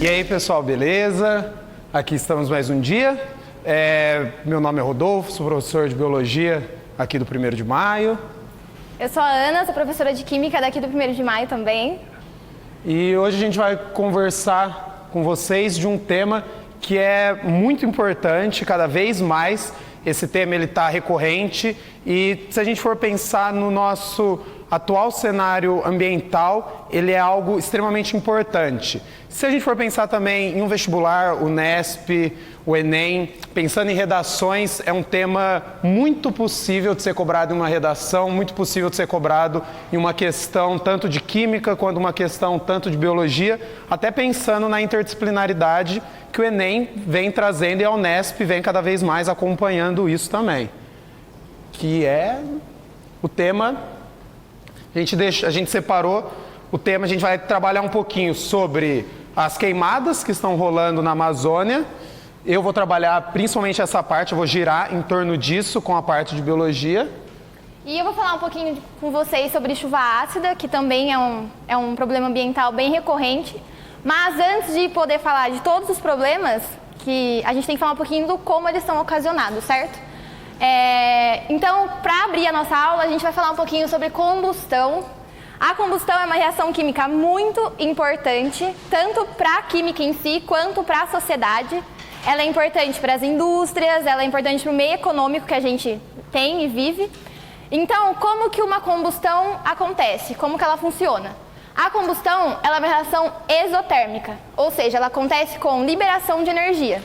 E aí, pessoal, beleza? Aqui estamos mais um dia. Meu nome é Rodolfo, sou professor de Biologia aqui do 1º de Maio. Eu sou a Ana, sou professora de Química daqui do 1º de Maio também. E hoje a gente vai conversar com vocês de um tema que é muito importante, cada vez mais. Esse tema está recorrente e se a gente for pensar no nosso atual cenário ambiental, ele é algo extremamente importante. Se a gente for pensar também em um vestibular, o Nesp, o Enem, pensando em redações, é um tema muito possível de ser cobrado em uma redação, muito possível de ser cobrado em uma questão tanto de química quanto uma questão tanto de biologia, até pensando na interdisciplinaridade que o Enem vem trazendo e a Unesp vem cada vez mais acompanhando isso também. Que é o tema, a gente separou o tema, a gente vai trabalhar um pouquinho sobre as queimadas que estão rolando na Amazônia. Eu vou trabalhar principalmente essa parte, eu vou girar em torno disso com a parte de biologia. E eu vou falar um pouquinho com vocês sobre chuva ácida, que também é um problema ambiental bem recorrente. Mas antes de poder falar de todos os problemas, que a gente tem que falar um pouquinho do como eles são ocasionados, certo? Então, para abrir a nossa aula, a gente vai falar um pouquinho sobre combustão. A combustão é uma reação química muito importante, tanto para a química em si, quanto para a sociedade. Ela é importante para as indústrias, ela é importante para o meio econômico que a gente tem e vive. Então, como que uma combustão acontece? Como que ela funciona? A combustão, ela é uma reação exotérmica, ou seja, ela acontece com liberação de energia.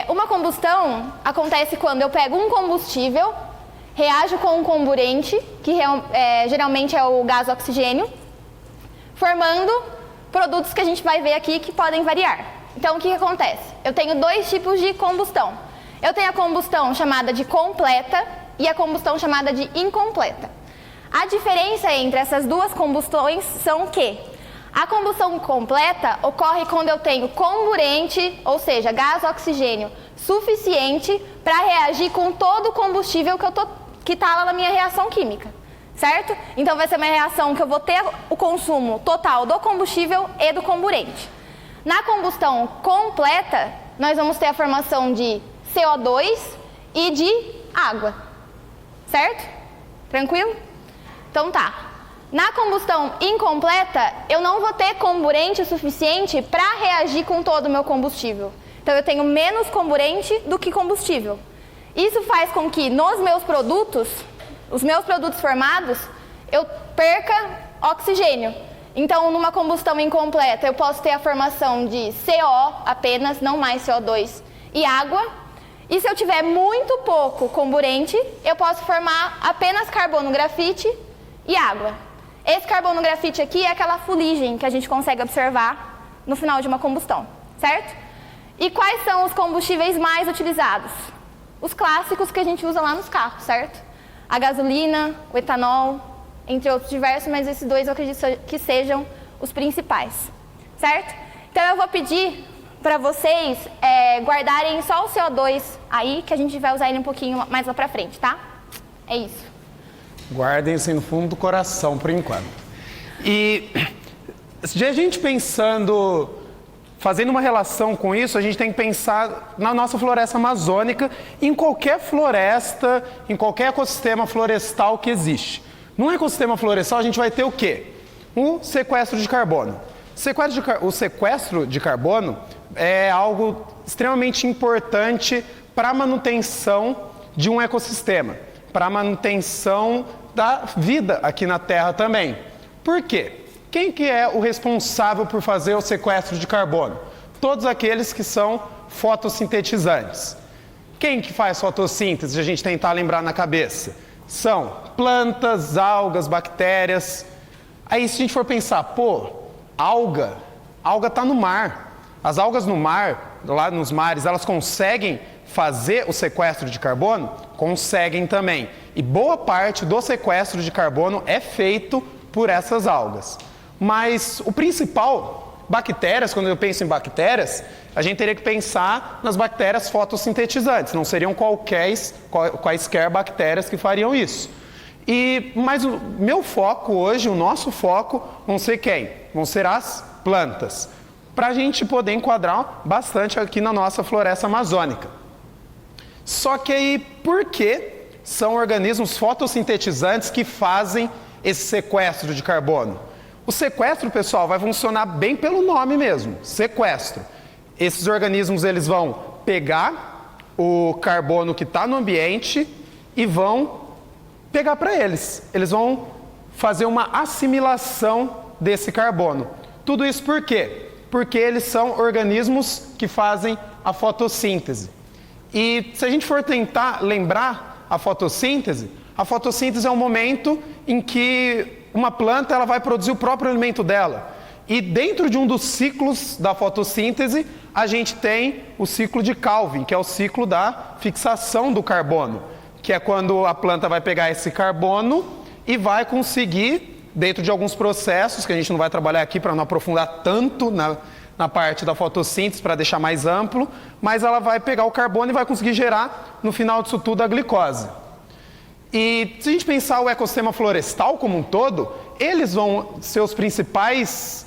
Uma combustão acontece quando eu pego um combustível, reajo com um comburente, que geralmente é o gás oxigênio, formando produtos que a gente vai ver aqui que podem variar. Então, o que acontece? Eu tenho dois tipos de combustão. Eu tenho a combustão chamada de completa e a combustão chamada de incompleta. A diferença entre essas duas combustões são que a combustão completa ocorre quando eu tenho comburente, ou seja, gás oxigênio suficiente para reagir com todo o combustível que está lá na minha reação química, certo? Então vai ser uma reação que eu vou ter o consumo total do combustível e do comburente. Na combustão completa, nós vamos ter a formação de CO2 e de água, certo? Tranquilo? Então tá. Na combustão incompleta, eu não vou ter comburente suficiente para reagir com todo o meu combustível. Então eu tenho menos comburente do que combustível. Isso faz com que nos meus produtos, os meus produtos formados, eu perca oxigênio. Então, numa combustão incompleta, eu posso ter a formação de CO apenas, não mais CO2, e água. E se eu tiver muito pouco comburente, eu posso formar apenas carbono grafite e água. Esse carbono grafite aqui é aquela fuligem que a gente consegue observar no final de uma combustão, certo? E quais são os combustíveis mais utilizados? Os clássicos que a gente usa lá nos carros, certo? A gasolina, o etanol, entre outros diversos, mas esses dois eu acredito que sejam os principais, certo? Então eu vou pedir para vocês guardarem só o CO2 aí, que a gente vai usar ele um pouquinho mais lá pra frente, tá? É isso. Guardem-se no fundo do coração por enquanto. E de a gente pensando, fazendo uma relação com isso, a gente tem que pensar na nossa floresta amazônica, em qualquer floresta, em qualquer ecossistema florestal que existe. Num ecossistema florestal a gente vai ter o quê? O sequestro de carbono. O sequestro de carbono é algo extremamente importante para a manutenção de um ecossistema, para a manutenção da vida aqui na Terra também. Por quê? Quem que é o responsável por fazer o sequestro de carbono? Todos aqueles que são fotossintetizantes. Quem que faz fotossíntese? A gente tentar lembrar na cabeça. São plantas, algas, bactérias. Aí se a gente for pensar, alga está no mar. As algas no mar, lá nos mares, elas conseguem fazer o sequestro de carbono? Conseguem também. E boa parte do sequestro de carbono é feito por essas algas. Mas o principal, bactérias, quando eu penso em bactérias, a gente teria que pensar nas bactérias fotossintetizantes, não seriam quaisquer bactérias que fariam isso. Mas o meu foco hoje, o nosso foco, vão ser quem? Vão ser as plantas. para a gente poder enquadrar bastante aqui na nossa floresta amazônica. Só que aí, por que são organismos fotossintetizantes que fazem esse sequestro de carbono? O sequestro, pessoal, vai funcionar bem pelo nome mesmo, sequestro. Esses organismos eles vão pegar o carbono que está no ambiente e vão pegar para eles. Eles vão fazer uma assimilação desse carbono. Tudo isso por quê? Porque eles são organismos que fazem a fotossíntese. E se a gente for tentar lembrar a fotossíntese é um momento em que uma planta ela vai produzir o próprio alimento dela. E dentro de um dos ciclos da fotossíntese, a gente tem o ciclo de Calvin, que é o ciclo da fixação do carbono, que é quando a planta vai pegar esse carbono e vai conseguir, dentro de alguns processos, que a gente não vai trabalhar aqui para não aprofundar tanto na parte da fotossíntese, para deixar mais amplo, mas ela vai pegar o carbono e vai conseguir gerar, no final disso tudo, a glicose. E se a gente pensar o ecossistema florestal como um todo, eles vão ser os principais,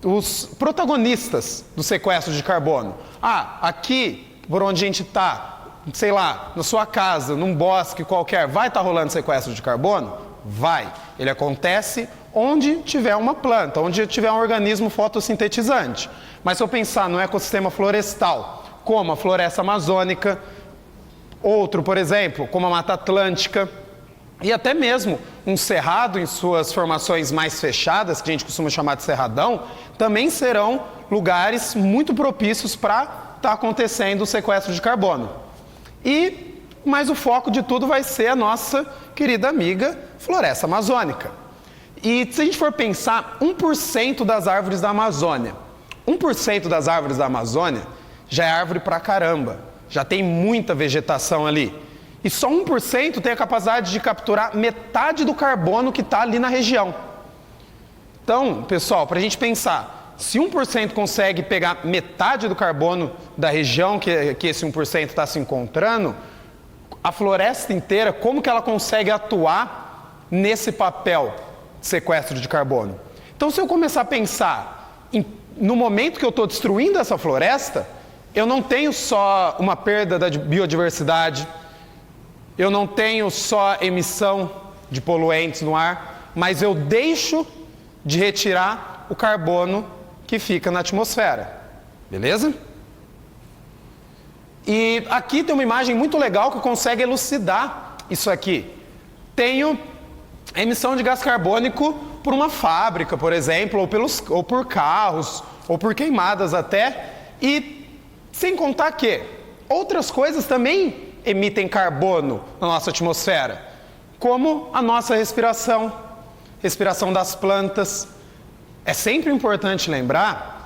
os protagonistas do sequestro de carbono. Aqui, por onde a gente está, sei lá, na sua casa, num bosque qualquer, vai estar rolando sequestro de carbono? Vai. Ele acontece onde tiver uma planta, onde tiver um organismo fotossintetizante. Mas se eu pensar no ecossistema florestal, como a floresta amazônica, outro, por exemplo, como a Mata Atlântica, e até mesmo um cerrado em suas formações mais fechadas, que a gente costuma chamar de cerradão, também serão lugares muito propícios para estar acontecendo o sequestro de carbono. Mas o foco de tudo vai ser a nossa querida amiga floresta amazônica. E se a gente for pensar, 1% das árvores da Amazônia, 1% das árvores da Amazônia já é árvore pra caramba, já tem muita vegetação ali. E só 1% tem a capacidade de capturar metade do carbono que está ali na região. Então, pessoal, para a gente pensar, se 1% consegue pegar metade do carbono da região que esse 1% está se encontrando, a floresta inteira, como que ela consegue atuar nesse papel de sequestro de carbono? Então, se eu começar a pensar no momento que eu estou destruindo essa floresta, eu não tenho só uma perda da biodiversidade, eu não tenho só emissão de poluentes no ar, mas eu deixo de retirar o carbono que fica na atmosfera. Beleza? E aqui tem uma imagem muito legal que consegue elucidar isso aqui. Tenho a emissão de gás carbônico por uma fábrica, por exemplo, ou por carros, ou por queimadas até, e sem contar que outras coisas também emitem carbono na nossa atmosfera, como a nossa respiração das plantas. É sempre importante lembrar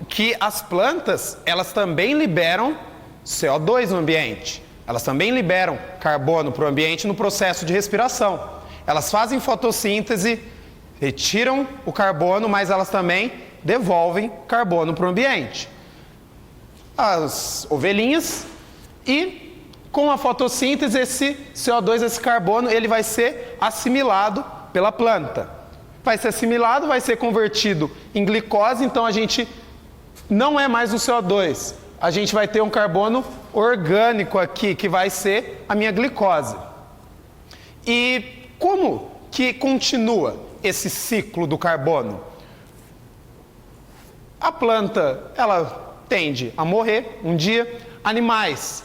que as plantas, elas também liberam CO2 no ambiente. Elas também liberam carbono para o ambiente no processo de respiração. Elas fazem fotossíntese, retiram o carbono, mas elas também devolvem carbono para o ambiente. As ovelhinhas, e com a fotossíntese, esse CO2, esse carbono, ele vai ser assimilado pela planta. Vai ser assimilado, vai ser convertido em glicose, então a gente não é mais o CO2. A gente vai ter um carbono orgânico aqui, que vai ser a minha glicose. E como que continua esse ciclo do carbono? A planta, ela tende a morrer um dia, animais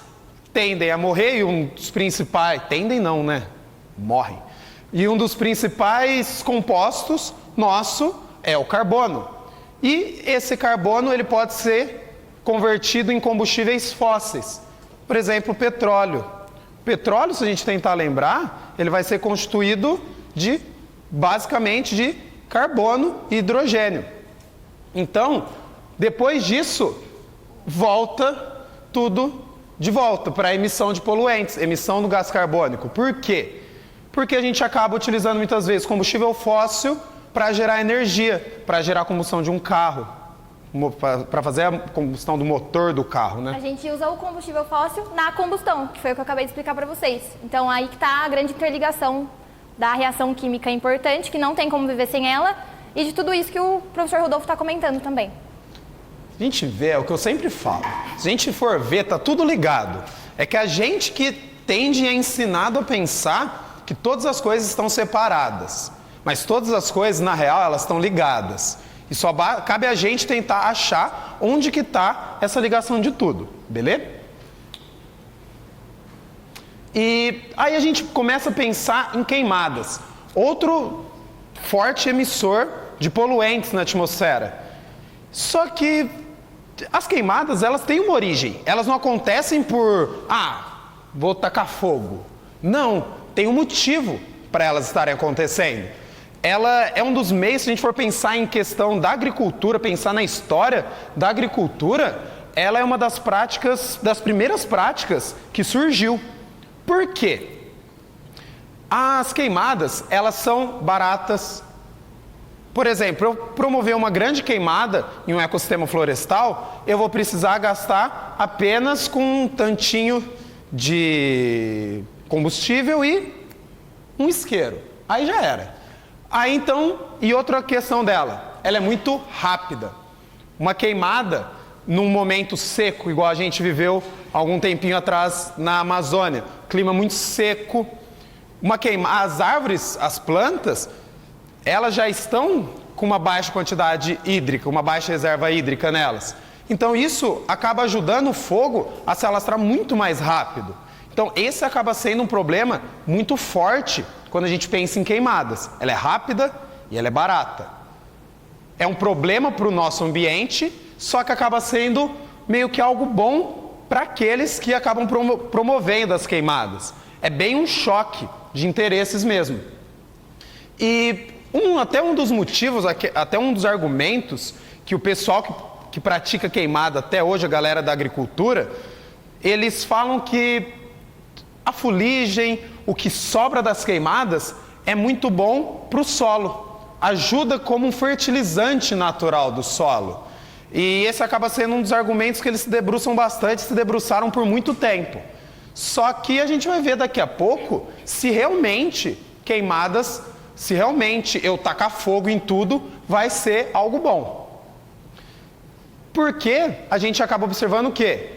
tendem a morrer, e um dos principais... Tendem não, né? Morrem. E um dos principais compostos nosso é o carbono. E esse carbono ele pode ser convertido em combustíveis fósseis. Por exemplo, o petróleo. O petróleo, se a gente tentar lembrar, ele vai ser constituído basicamente de carbono e hidrogênio. Então, depois disso, volta tudo de volta para a emissão de poluentes, emissão do gás carbônico. Por quê? Porque a gente acaba utilizando muitas vezes combustível fóssil para gerar energia, para gerar a combustão de um carro, para fazer a combustão do motor do carro, né? A gente usa o combustível fóssil na combustão, que foi o que eu acabei de explicar para vocês. Então aí que está a grande interligação da reação química importante, que não tem como viver sem ela, e de tudo isso que o professor Rodolfo está comentando também. A gente vê, é o que eu sempre falo, se a gente for ver, tá tudo ligado. É que a gente que tende a ensinado a pensar que todas as coisas estão separadas, mas todas as coisas, na real, elas estão ligadas. E só cabe a gente tentar achar onde que está essa ligação de tudo, beleza? E aí a gente começa a pensar em queimadas, outro forte emissor de poluentes na atmosfera. Só que as queimadas, elas têm uma origem, elas não acontecem por, vou tacar fogo. Não, tem um motivo para elas estarem acontecendo. Ela é um dos meios, se a gente for pensar em questão da agricultura, pensar na história da agricultura, ela é uma das práticas, das primeiras práticas que surgiu. Por quê? As queimadas, elas são baratas. Por exemplo, eu promover uma grande queimada em um ecossistema florestal, eu vou precisar gastar apenas com um tantinho de combustível e um isqueiro. Aí já era. Aí então, e outra questão dela, ela é muito rápida. Uma queimada num momento seco, igual a gente viveu algum tempinho atrás na Amazônia, clima muito seco, as árvores, as plantas, elas já estão com uma baixa quantidade hídrica, uma baixa reserva hídrica nelas. Então isso acaba ajudando o fogo a se alastrar muito mais rápido. Então esse acaba sendo um problema muito forte quando a gente pensa em queimadas. Ela é rápida e ela é barata. É um problema para o nosso ambiente, só que acaba sendo meio que algo bom para aqueles que acabam promovendo as queimadas. É bem um choque de interesses mesmo. E até um dos motivos, até um dos argumentos que o pessoal que pratica queimada até hoje, a galera da agricultura, eles falam que a fuligem, o que sobra das queimadas, é muito bom para o solo. Ajuda como um fertilizante natural do solo. E esse acaba sendo um dos argumentos que eles se debruçam bastante, se debruçaram por muito tempo. Só que a gente vai ver daqui a pouco se realmente queimadas, se realmente eu tacar fogo em tudo, vai ser algo bom. Porque a gente acaba observando o quê?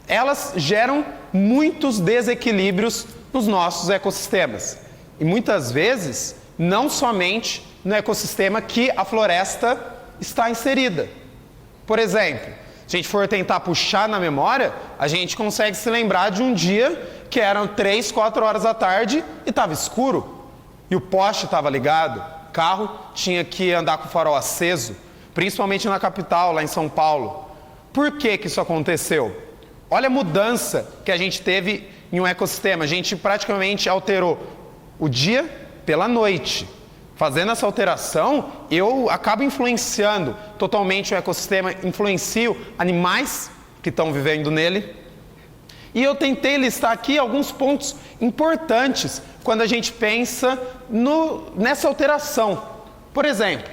Elas geram muitos desequilíbrios nos nossos ecossistemas. E muitas vezes, não somente no ecossistema que a floresta está inserida. Por exemplo, se a gente for tentar puxar na memória, a gente consegue se lembrar de um dia que eram 3, 4 horas da tarde e estava escuro. E o poste estava ligado, o carro tinha que andar com o farol aceso, principalmente na capital, lá em São Paulo. Por que que isso aconteceu? Olha a mudança que a gente teve em um ecossistema. A gente praticamente alterou o dia pela noite. Fazendo essa alteração, eu acabo influenciando totalmente o ecossistema, influencio animais que estão vivendo nele. E eu tentei listar aqui alguns pontos importantes quando a gente pensa nessa alteração. Por exemplo,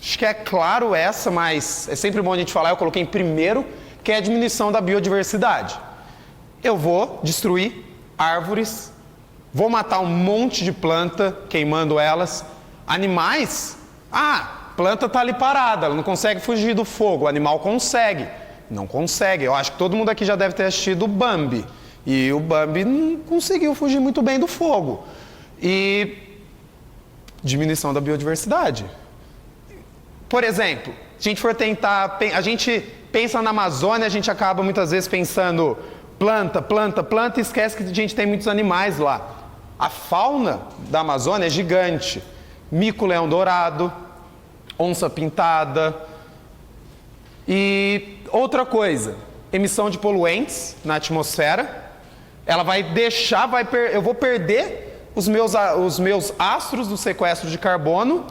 acho que é claro essa, mas é sempre bom a gente falar, eu coloquei em primeiro, que é a diminuição da biodiversidade. Eu vou destruir árvores, vou matar um monte de planta, queimando elas. Animais, planta está ali parada, ela não consegue fugir do fogo, o animal consegue. Não consegue, eu acho que todo mundo aqui já deve ter assistido o Bambi. E o Bambi não conseguiu fugir muito bem do fogo. E diminuição da biodiversidade. Por exemplo, se a gente for tentar, a gente pensa na Amazônia, a gente acaba muitas vezes pensando planta, planta, planta e esquece que a gente tem muitos animais lá. A fauna da Amazônia é gigante. Mico-leão-dourado, onça-pintada. E outra coisa, emissão de poluentes na atmosfera. Ela vai deixar, eu vou perder os meus astros do sequestro de carbono,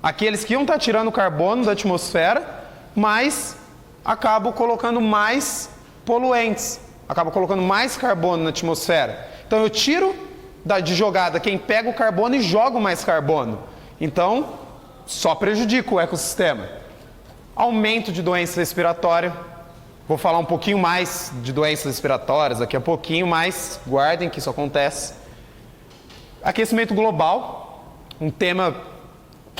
aqueles que iam estar tirando carbono da atmosfera, mas acabo colocando mais poluentes, acabo colocando mais carbono na atmosfera. Então eu tiro de jogada quem pega o carbono e jogo mais carbono. Então, só prejudica o ecossistema. Aumento de doença respiratória. Vou falar um pouquinho mais de doenças respiratórias daqui a pouquinho, mas guardem que isso acontece. Aquecimento global, um tema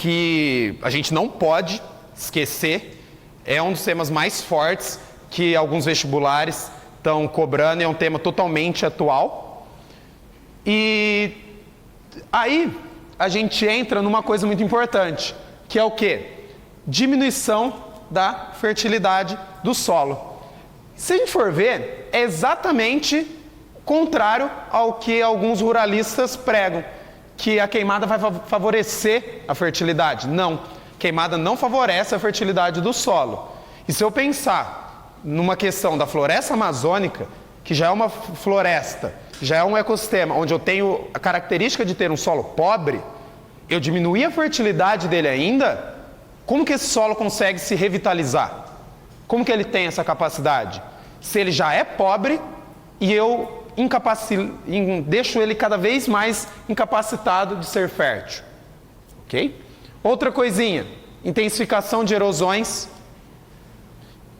que a gente não pode esquecer, é um dos temas mais fortes que alguns vestibulares estão cobrando, é um tema totalmente atual. E aí a gente entra numa coisa muito importante, que é o quê? Diminuição da fertilidade do solo. Se a gente for ver, é exatamente contrário ao que alguns ruralistas pregam, que a queimada vai favorecer a fertilidade. Não, queimada não favorece a fertilidade do solo. E se eu pensar numa questão da floresta amazônica, que já é uma floresta, já é um ecossistema onde eu tenho a característica de ter um solo pobre, eu diminuir a fertilidade dele ainda, como que esse solo consegue se revitalizar? Como que ele tem essa capacidade? Se ele já é pobre e eu deixo ele cada vez mais incapacitado de ser fértil. Ok? Outra coisinha, intensificação de erosões,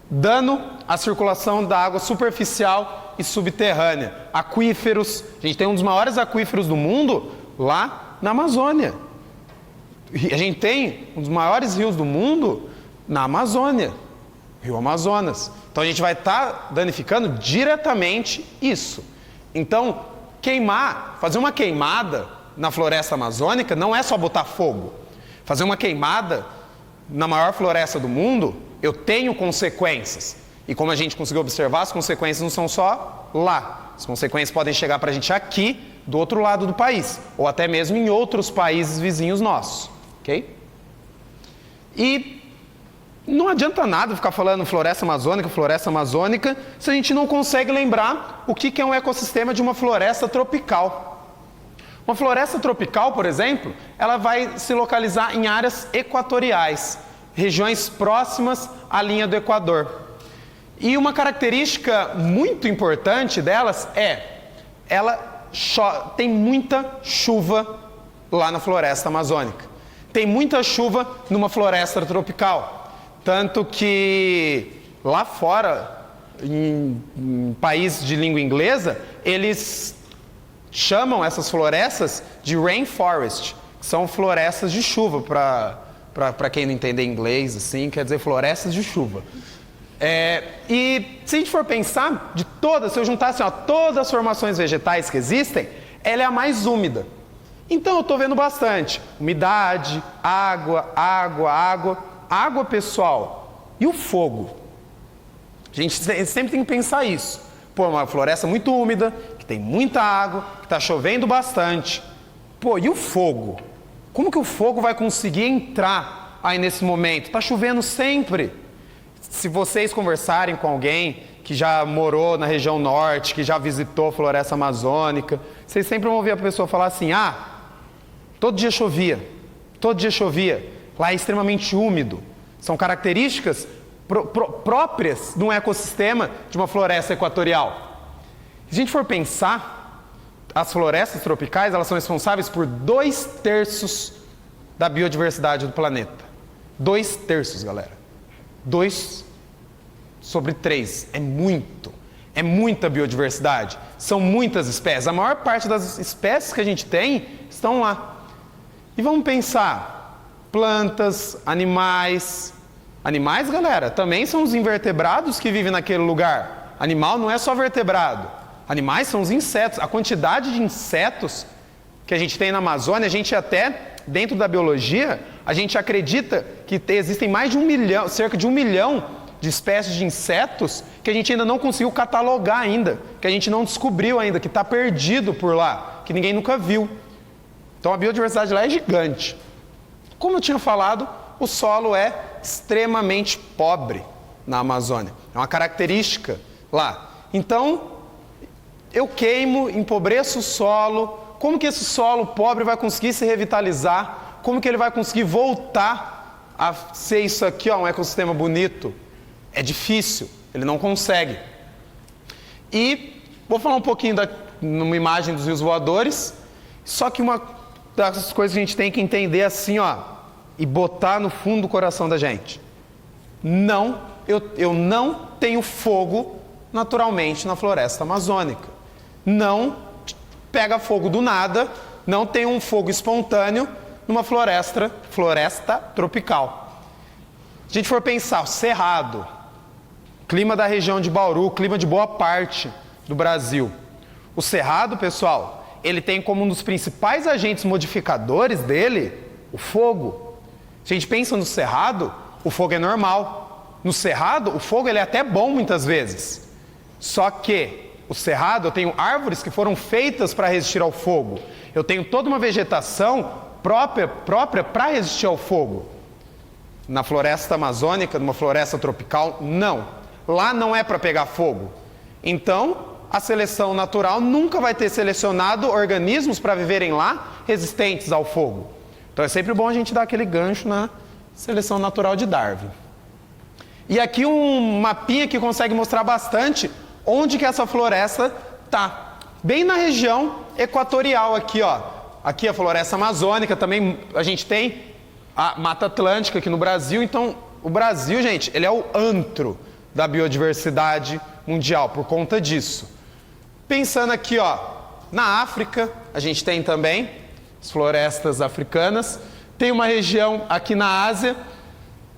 dano à circulação da água superficial e subterrânea. Aquíferos, a gente tem um dos maiores aquíferos do mundo lá na Amazônia. A gente tem um dos maiores rios do mundo na Amazônia, Rio Amazonas. Então a gente vai estar danificando diretamente isso. Então, fazer uma queimada na floresta amazônica não é só botar fogo. Fazer uma queimada na maior floresta do mundo, eu tenho consequências. E como a gente conseguiu observar, as consequências não são só lá. As consequências podem chegar para a gente aqui, do outro lado do país, ou até mesmo em outros países vizinhos nossos. Ok? E não adianta nada ficar falando floresta amazônica, se a gente não consegue lembrar o que é um ecossistema de uma floresta tropical. Uma floresta tropical, por exemplo, ela vai se localizar em áreas equatoriais, regiões próximas à linha do Equador. E uma característica muito importante delas ela tem muita chuva lá na floresta amazônica. Tem muita chuva numa floresta tropical. Tanto que lá fora, em países de língua inglesa, eles chamam essas florestas de rainforest, que são florestas de chuva, para quem não entender inglês, assim, quer dizer florestas de chuva. E se a gente for pensar, se eu juntar assim, todas as formações vegetais que existem, ela é a mais úmida. Então eu estou vendo bastante umidade, água. Água, pessoal, e o fogo? A gente sempre tem que pensar isso. Pô, uma floresta muito úmida, que tem muita água, que está chovendo bastante. Pô, e o fogo? Como que o fogo vai conseguir entrar aí nesse momento? Está chovendo sempre. Se vocês conversarem com alguém que já morou na região norte, que já visitou a floresta amazônica, vocês sempre vão ouvir a pessoa falar assim, todo dia chovia. Lá é extremamente úmido. São características próprias de um ecossistema de uma floresta equatorial. Se a gente for pensar, as florestas tropicais elas são responsáveis por 2/3 da biodiversidade do planeta. 2/3, galera. 2/3. É muito. É muita biodiversidade. São muitas espécies. A maior parte das espécies que a gente tem estão lá. E vamos pensar... plantas, animais. Animais, galera, também são os invertebrados que vivem naquele lugar. Animal não é só vertebrado. Animais são os insetos. A quantidade de insetos que a gente tem na Amazônia, a gente até, dentro da biologia, a gente acredita que existem mais de 1 milhão, cerca de 1 milhão de espécies de insetos que a gente ainda não conseguiu catalogar ainda, que a gente não descobriu ainda, que está perdido por lá, que ninguém nunca viu. Então a biodiversidade lá é gigante. Como eu tinha falado, o solo é extremamente pobre na Amazônia. É uma característica lá. Então, eu queimo, empobreço o solo. Como que esse solo pobre vai conseguir se revitalizar? Como que ele vai conseguir voltar a ser isso aqui, um ecossistema bonito? É difícil, ele não consegue. E vou falar um pouquinho numa imagem dos rios voadores, só que uma das coisas que a gente tem que entender assim, e botar no fundo do coração da gente. Eu não tenho fogo naturalmente na floresta amazônica. Não pega fogo do nada, não tem um fogo espontâneo numa floresta tropical. Se a gente for pensar, o Cerrado, clima da região de Bauru, clima de boa parte do Brasil. O Cerrado, pessoal, ele tem como um dos principais agentes modificadores dele o fogo. Se a gente pensa no Cerrado, o fogo é normal. No Cerrado, o fogo ele é até bom muitas vezes. Só que o Cerrado, eu tenho árvores que foram feitas para resistir ao fogo. Eu tenho toda uma vegetação própria para resistir ao fogo. Na floresta amazônica, numa floresta tropical, não. Lá não é para pegar fogo. Então, a seleção natural nunca vai ter selecionado organismos para viverem lá resistentes ao fogo. Então é sempre bom a gente dar aquele gancho na seleção natural de Darwin. E aqui um mapinha que consegue mostrar bastante onde que essa floresta está. Bem na região equatorial aqui, ó. Aqui a floresta amazônica, também a gente tem a Mata Atlântica aqui no Brasil. Então, o Brasil, gente, ele é o antro da biodiversidade mundial, por conta disso. Pensando aqui, ó, na África, a gente tem também as florestas africanas. Tem uma região aqui na Ásia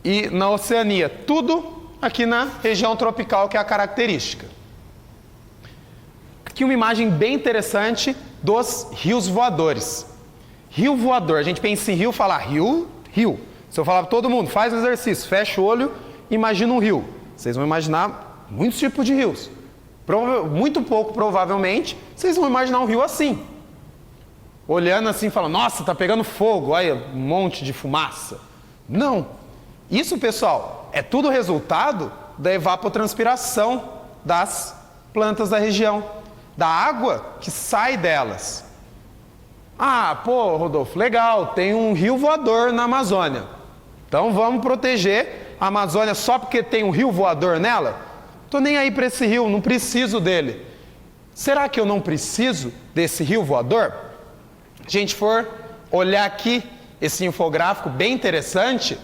e na Oceania. Tudo aqui na região tropical, que é a característica. Aqui uma imagem bem interessante dos rios voadores. Rio voador, a gente pensa em rio, fala rio. Se eu falar para todo mundo, faz o exercício, fecha o olho, imagina um rio. Vocês vão imaginar muitos tipos de rios. Muito pouco, provavelmente, vocês vão imaginar um rio assim. Olhando assim, falando, nossa, tá pegando fogo, olha, um monte de fumaça. Não. Isso, pessoal, é tudo resultado da evapotranspiração das plantas da região, da água que sai delas. Ah, pô, Rodolfo, legal, tem um rio voador na Amazônia. Então vamos proteger a Amazônia só porque tem um rio voador nela? Tô nem aí para esse rio, não preciso dele. Será que eu não preciso desse rio voador? Se a gente for olhar aqui esse infográfico bem interessante,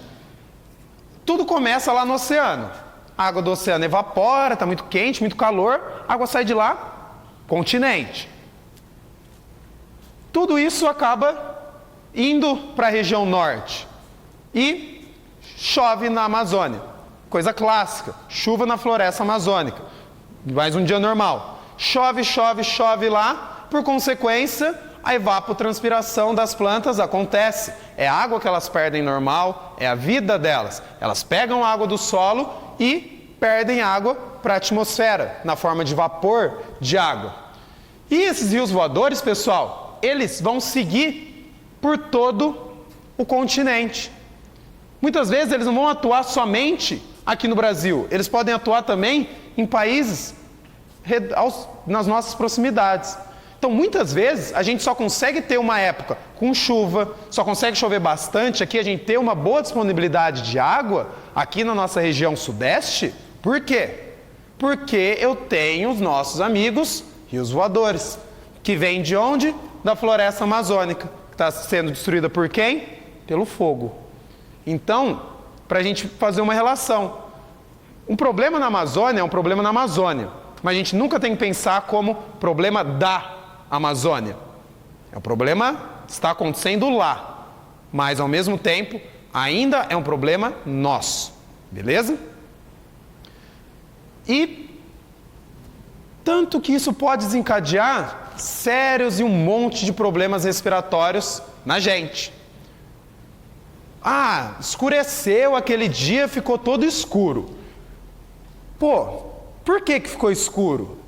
tudo começa lá no oceano. A água do oceano evapora, está muito quente, muito calor, a água sai de lá, continente. Tudo isso acaba indo para a região norte e chove na Amazônia. Coisa clássica, chuva na floresta amazônica. Mais um dia normal. Chove lá, por consequência, a evapotranspiração das plantas acontece. É a água que elas perdem normal, é a vida delas. Elas pegam a água do solo e perdem água para a atmosfera, na forma de vapor de água. E esses rios voadores, pessoal, eles vão seguir por todo o continente. Muitas vezes eles não vão atuar somente aqui no Brasil, eles podem atuar também em países nas nossas proximidades. Então, muitas vezes, a gente só consegue ter uma época com chuva, só consegue chover bastante aqui, a gente ter uma boa disponibilidade de água aqui na nossa região sudeste. Por quê? Porque eu tenho os nossos amigos rios voadores, que vêm de onde? Da floresta amazônica, que está sendo destruída por quem? Pelo fogo. Então, para a gente fazer uma relação, um problema na Amazônia é um problema na Amazônia, mas a gente nunca tem que pensar como problema da Amazônia. É um problema que está acontecendo lá, mas ao mesmo tempo ainda é um problema nosso, beleza? E tanto que isso pode desencadear sérios e um monte de problemas respiratórios na gente. Ah, escureceu aquele dia, ficou todo escuro. Pô, por que ficou escuro?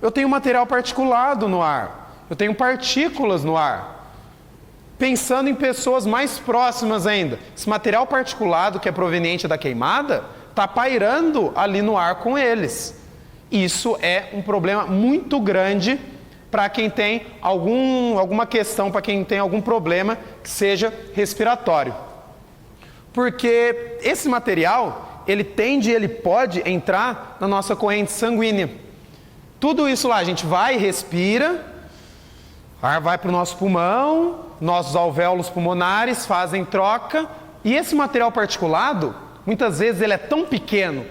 Eu tenho material particulado no ar, eu tenho partículas no ar. Pensando em pessoas mais próximas ainda, esse material particulado que é proveniente da queimada está pairando ali no ar com eles. Isso é um problema muito grande para quem tem alguma questão, para quem tem algum problema que seja respiratório. Porque esse material, ele pode entrar na nossa corrente sanguínea. Tudo isso lá, a gente vai e respira, o ar vai para o nosso pulmão, nossos alvéolos pulmonares fazem troca, e esse material particulado, muitas vezes ele é tão pequeno,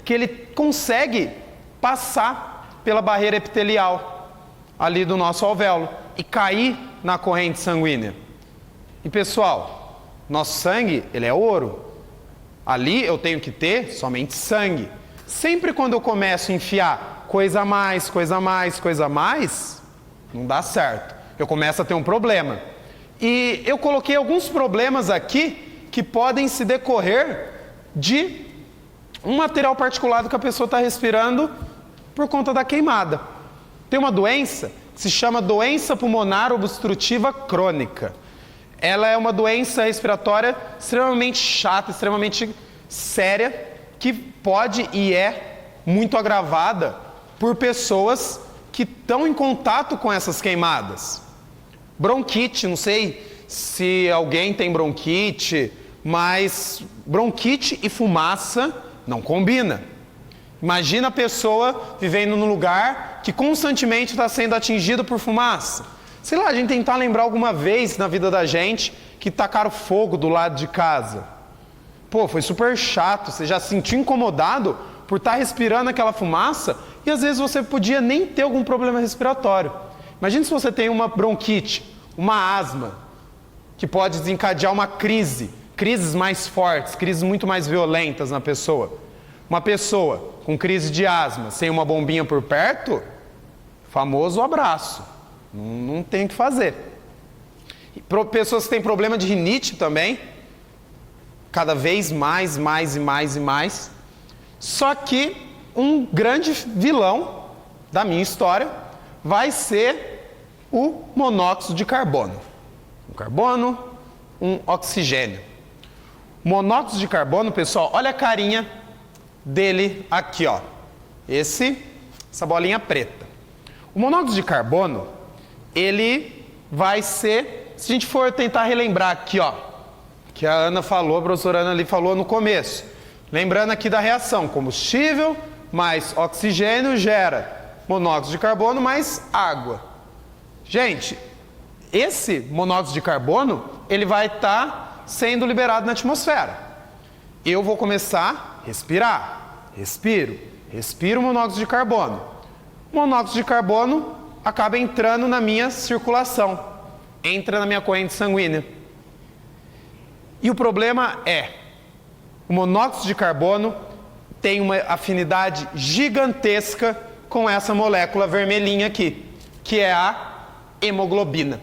que ele consegue passar pela barreira epitelial. ali do nosso alvéolo e cair na corrente sanguínea. E pessoal, nosso sangue, ele é ouro. Ali eu tenho que ter somente sangue. Sempre quando eu começo a enfiar coisa a mais, coisa a mais, coisa a mais, não dá certo. Eu começo a ter um problema. E eu coloquei alguns problemas aqui que podem se decorrer de um material particulado que a pessoa está respirando por conta da queimada. Tem uma doença que se chama doença pulmonar obstrutiva crônica. Ela é uma doença respiratória extremamente chata, extremamente séria, que pode e é muito agravada por pessoas que estão em contato com essas queimadas. Bronquite, não sei se alguém tem bronquite, mas bronquite e fumaça não combina. Imagina a pessoa vivendo num lugar que constantemente está sendo atingido por fumaça. Sei lá, a gente tentar lembrar alguma vez na vida da gente que tacaram fogo do lado de casa. Pô, foi super chato, você já se sentiu incomodado por estar respirando aquela fumaça e às vezes você podia nem ter algum problema respiratório. Imagina se você tem uma bronquite, uma asma, que pode desencadear uma crise, crises mais fortes, crises muito mais violentas na pessoa. Uma pessoa com crise de asma, sem uma bombinha por perto, famoso abraço, não tem o que fazer. E pessoas que têm problema de rinite também, cada vez mais. Só que um grande vilão da minha história vai ser o monóxido de carbono. Um carbono, um oxigênio. Monóxido de carbono, pessoal, olha a carinha dele aqui, ó. Essa bolinha preta. O monóxido de carbono, ele vai ser, se a gente for tentar relembrar aqui, ó, que a Ana falou, a professora Ana ali falou no começo. Lembrando aqui da reação, combustível mais oxigênio gera monóxido de carbono mais água. Gente, esse monóxido de carbono, ele vai estar sendo liberado na atmosfera. Eu vou começar a respirar. Respiro o monóxido de carbono. O monóxido de carbono acaba entrando na minha circulação, entra na minha corrente sanguínea. E o problema é, o monóxido de carbono tem uma afinidade gigantesca com essa molécula vermelhinha aqui, que é a hemoglobina.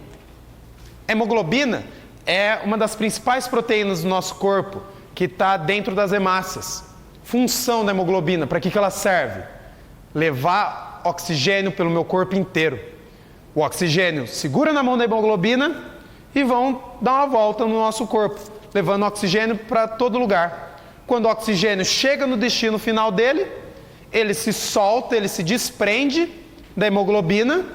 A hemoglobina é uma das principais proteínas do nosso corpo, que está dentro das hemácias. Função da hemoglobina, para que ela serve? Levar oxigênio pelo meu corpo inteiro. O oxigênio segura na mão da hemoglobina e vão dar uma volta no nosso corpo, levando oxigênio para todo lugar. Quando o oxigênio chega no destino final dele, ele se solta, ele se desprende da hemoglobina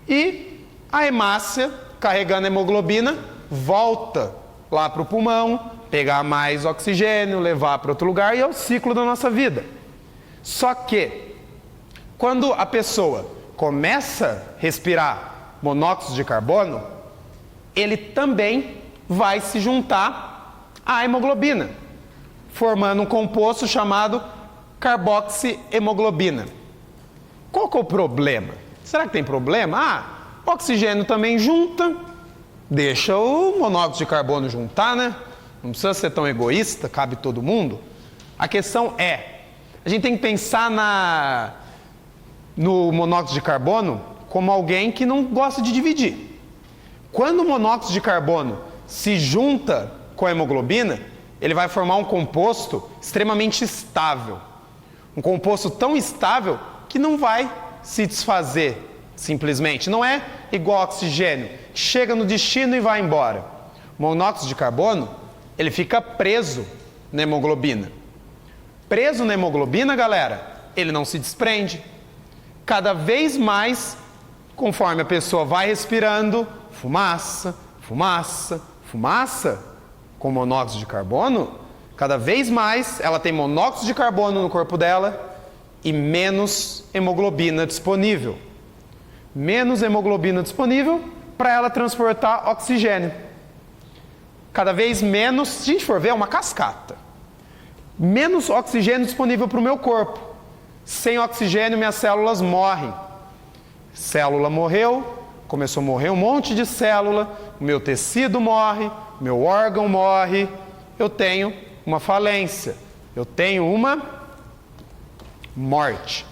e a hemácia, carregando a hemoglobina, volta lá para o pulmão, pegar mais oxigênio, levar para outro lugar, e é o ciclo da nossa vida. Só que, quando a pessoa começa a respirar monóxido de carbono, ele também vai se juntar à hemoglobina, formando um composto chamado carboxihemoglobina. Qual que é o problema? Será que tem problema? O oxigênio também junta, deixa o monóxido de carbono juntar, né? Não precisa ser tão egoísta, cabe todo mundo. A questão é, a gente tem que pensar no monóxido de carbono como alguém que não gosta de dividir. Quando o monóxido de carbono se junta com a hemoglobina, ele vai formar um composto extremamente estável. Um composto tão estável que não vai se desfazer simplesmente. Não é igual oxigênio, chega no destino e vai embora. O monóxido de carbono, ele fica preso na hemoglobina. Preso na hemoglobina, galera, ele não se desprende. Cada vez mais, conforme a pessoa vai respirando, fumaça com monóxido de carbono, cada vez mais ela tem monóxido de carbono no corpo dela e menos hemoglobina disponível. Menos hemoglobina disponível para ela transportar oxigênio. Cada vez menos, se a gente for ver, é uma cascata. Menos oxigênio disponível para o meu corpo. Sem oxigênio, minhas células morrem. Célula morreu, começou a morrer um monte de célula, o meu tecido morre, meu órgão morre, eu tenho uma falência, eu tenho uma morte,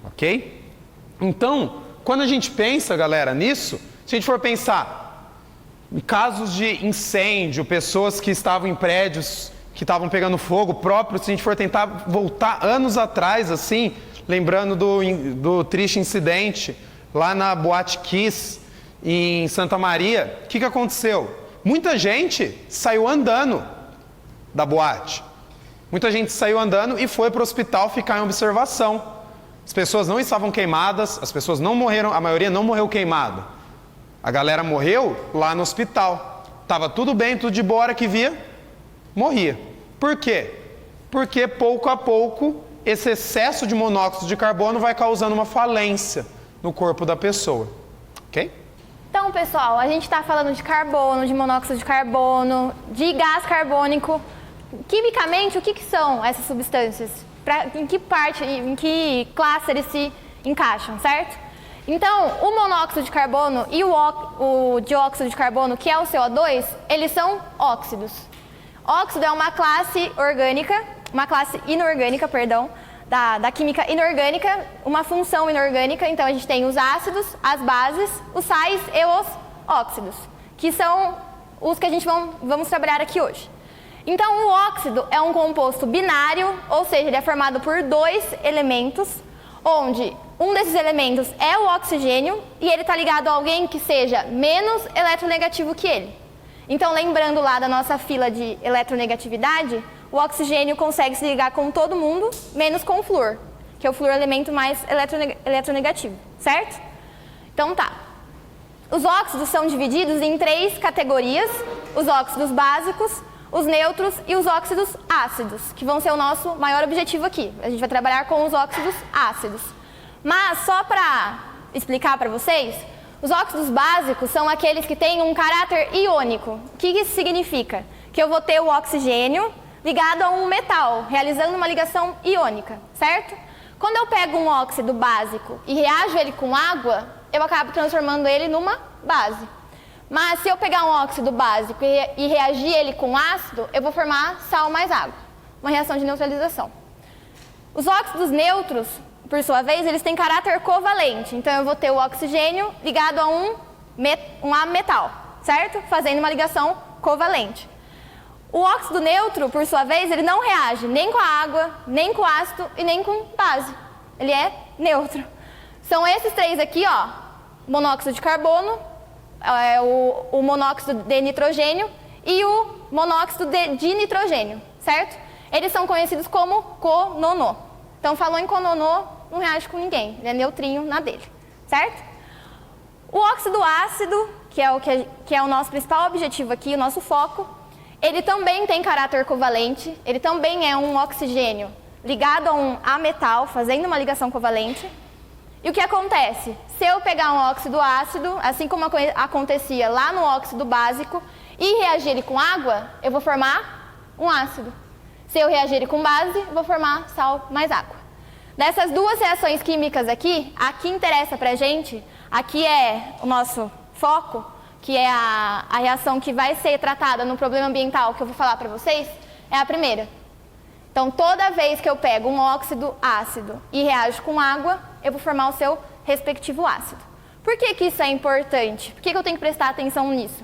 ok? Então, quando a gente pensa, galera, nisso, se a gente for pensar em casos de incêndio, pessoas que estavam em prédios que estavam pegando fogo próprio, se a gente for tentar voltar anos atrás, assim, lembrando do triste incidente lá na Boate Kiss, em Santa Maria, o que aconteceu? Muita gente saiu andando da boate. Muita gente saiu andando e foi para o hospital ficar em observação. As pessoas não estavam queimadas, as pessoas não morreram, a maioria não morreu queimada. A galera morreu lá no hospital. Tava tudo bem, tudo de boa, a hora que via, morria. Por quê? Porque pouco a pouco esse excesso de monóxido de carbono vai causando uma falência no corpo da pessoa. Ok? Então, pessoal, a gente está falando de carbono, de monóxido de carbono, de gás carbônico. Quimicamente, o que são essas substâncias? Em que parte, em que classe eles se encaixam, certo? Então, o monóxido de carbono e o dióxido de carbono, que é o CO2, eles são óxidos. Óxido é uma classe orgânica, uma classe inorgânica, perdão, da química inorgânica, uma função inorgânica. Então, a gente tem os ácidos, as bases, os sais e os óxidos, que são os que a gente vamos trabalhar aqui hoje. Então, o óxido é um composto binário, ou seja, ele é formado por dois elementos, onde um desses elementos é o oxigênio e ele está ligado a alguém que seja menos eletronegativo que ele. Então, lembrando lá da nossa fila de eletronegatividade, o oxigênio consegue se ligar com todo mundo, menos com o flúor, que é o flúor é o elemento mais eletronegativo, certo? Então tá. Os óxidos são divididos em três categorias: os óxidos básicos, os neutros e os óxidos ácidos, que vão ser o nosso maior objetivo aqui. A gente vai trabalhar com os óxidos ácidos. Mas só para explicar para vocês, os óxidos básicos são aqueles que têm um caráter iônico. O que isso significa? Que eu vou ter o oxigênio ligado a um metal, realizando uma ligação iônica, certo? Quando eu pego um óxido básico e reajo ele com água, eu acabo transformando ele numa base. Mas se eu pegar um óxido básico e reagir ele com ácido, eu vou formar sal mais água, uma reação de neutralização. Os óxidos neutros, por sua vez, eles têm caráter covalente. Então eu vou ter o oxigênio ligado a um metal, certo? Fazendo uma ligação covalente. O óxido neutro, por sua vez, ele não reage nem com a água, nem com o ácido e nem com base. Ele é neutro. São esses três aqui, ó, monóxido de carbono, o monóxido de nitrogênio e o monóxido de nitrogênio, certo? Eles são conhecidos como cononô. Então, falou em cononô, não reage com ninguém, ele é neutrinho na dele, certo? O óxido ácido, que é o nosso principal objetivo aqui, o nosso foco, ele também tem caráter covalente, ele também é um oxigênio ligado a um ametal, fazendo uma ligação covalente. E o que acontece? Se eu pegar um óxido ácido, assim como acontecia lá no óxido básico, e reagir ele com água, eu vou formar um ácido. Se eu reagir ele com base, eu vou formar sal mais água. Dessas duas reações químicas aqui, a que interessa pra gente, aqui é o nosso foco, que é a reação que vai ser tratada no problema ambiental que eu vou falar para vocês, é a primeira. Então, toda vez que eu pego um óxido ácido e reajo com água, eu vou formar o seu respectivo ácido. Por que isso é importante? Por que eu tenho que prestar atenção nisso?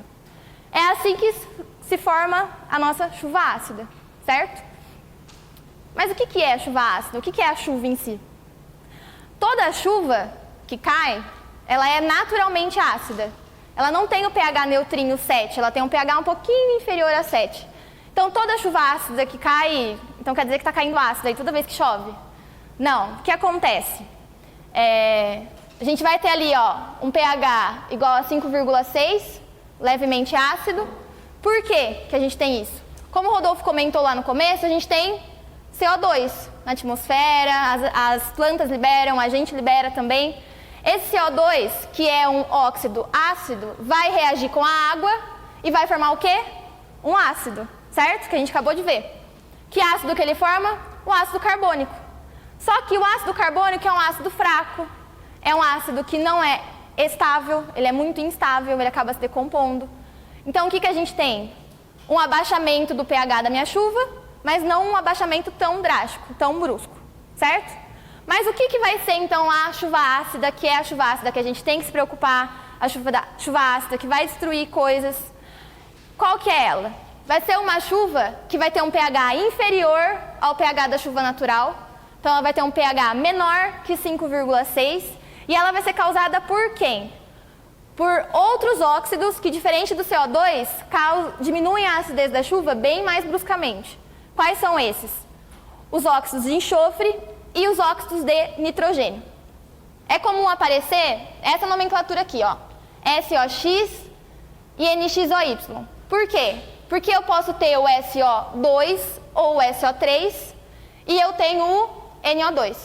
É assim que se forma a nossa chuva ácida, certo? Mas o que é a chuva ácida? O que é a chuva em si? Toda chuva que cai, ela é naturalmente ácida. Ela não tem o pH neutrinho 7, ela tem um pH um pouquinho inferior a 7. Então, toda chuva ácida que cai, então quer dizer que está caindo ácido aí toda vez que chove? Não. O que acontece? A gente vai ter ali, ó, um pH igual a 5,6, levemente ácido. Por que a gente tem isso? Como o Rodolfo comentou lá no começo, a gente tem CO2 na atmosfera, as plantas liberam, a gente libera também. Esse CO2, que é um óxido ácido, vai reagir com a água e vai formar o quê? Um ácido, certo? Que a gente acabou de ver. Que ácido que ele forma? O ácido carbônico. Só que o ácido carbônico é um ácido fraco. É um ácido que não é estável, ele é muito instável, ele acaba se decompondo. Então, o que a gente tem? Um abaixamento do pH da minha chuva, mas não um abaixamento tão drástico, tão brusco, certo? Mas o que vai ser, então, a chuva ácida, que é a chuva ácida que a gente tem que se preocupar, a chuva ácida que vai destruir coisas? Qual que é ela? Vai ser uma chuva que vai ter um pH inferior ao pH da chuva natural. Então, ela vai ter um pH menor que 5,6. E ela vai ser causada por quem? Por outros óxidos que, diferente do CO2, diminuem a acidez da chuva bem mais bruscamente. Quais são esses? Os óxidos de enxofre e os óxidos de nitrogênio. É comum aparecer essa nomenclatura aqui, ó, SOX e NXOY. Por quê? Porque eu posso ter o SO2 ou o SO3 e eu tenho o NO2,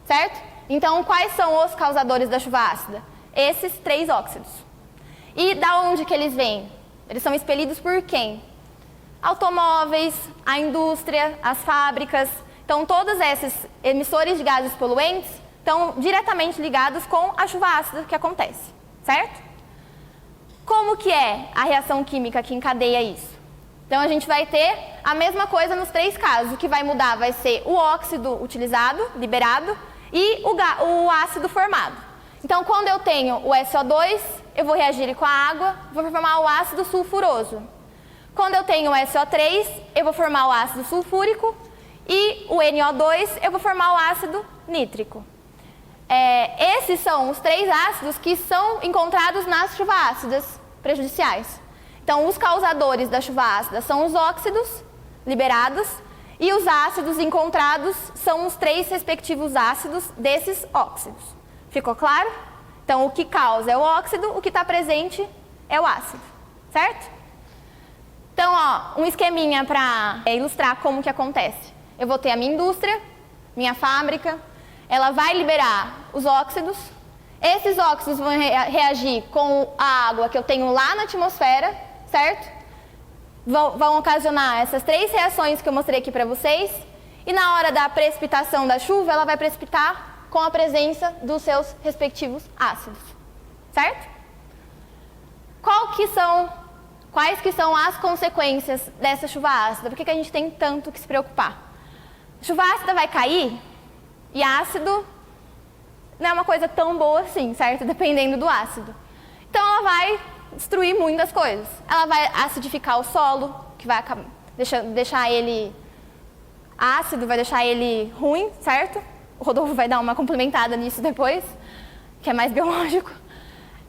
certo? Então, quais são os causadores da chuva ácida? Esses 3 óxidos. E da onde que eles vêm? Eles são expelidos por quem? Automóveis, a indústria, as fábricas. Então, todos esses emissores de gases poluentes estão diretamente ligados com a chuva ácida que acontece, certo? Como que é a reação química que encadeia isso? Então, a gente vai ter a mesma coisa nos 3 casos. O que vai mudar vai ser o óxido utilizado, liberado, e o ácido formado. Então, quando eu tenho o SO2, eu vou reagir com a água, vou formar o ácido sulfuroso. Quando eu tenho o SO3, eu vou formar o ácido sulfúrico e o NO2, eu vou formar o ácido nítrico. Esses são os 3 ácidos que são encontrados nas chuvas ácidas prejudiciais. Então, os causadores da chuva ácida são os óxidos liberados e os ácidos encontrados são os 3 respectivos ácidos desses óxidos. Ficou claro? Então, o que causa é o óxido, o que está presente é o ácido, certo? Então, ó, um esqueminha para ilustrar como que acontece. Eu vou ter a minha indústria, minha fábrica, ela vai liberar os óxidos. Esses óxidos vão reagir com a água que eu tenho lá na atmosfera, certo? Vão ocasionar essas 3 reações que eu mostrei aqui para vocês. E na hora da precipitação da chuva, ela vai precipitar com a presença dos seus respectivos ácidos, certo? Quais que são as consequências dessa chuva ácida? Por que a gente tem tanto que se preocupar? A chuva ácida vai cair e ácido não é uma coisa tão boa assim, certo? Dependendo do ácido. Então, ela vai destruir muitas coisas. Ela vai acidificar o solo, que vai deixar ele ácido, vai deixar ele ruim, certo? O Rodolfo vai dar uma complementada nisso depois, que é mais biológico.